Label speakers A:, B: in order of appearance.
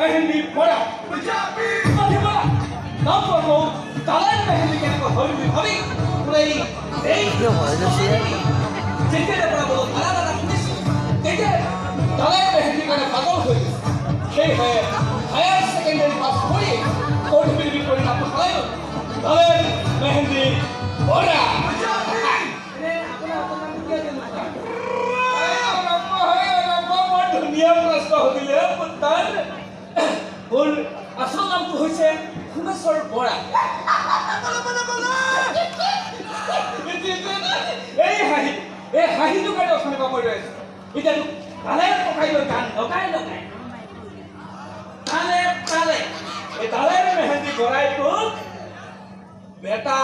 A: মেহেন্দি ভরা নাম করবো তালের মেহেন্দি কেন হইবি ভাবি এই যেতে বলো ভাড়া রাখিস দেখে তালের মেহেন্দি কেন পাগল হয়ে গেছে সেই হয়ে হায়ার সেকেন্ডারি পাস করে কোর্ট বিলবি করে না পাঠায় তালের মেহেন্দি ভরা ধুনীয়া প্ৰশ্ন সুধিলে পুত্ৰৰ মোৰ আচল নামটো হৈছে ভুৱনেশ্বৰ বৰা এই হাঁহিটো কাৰণে অথনি পৰা মই ৰৈ আছো এতিয়া তালে পকাই লৈ গান লগাই তালে তালে এই তালে মেহেন্দি বৰাইটো বেটা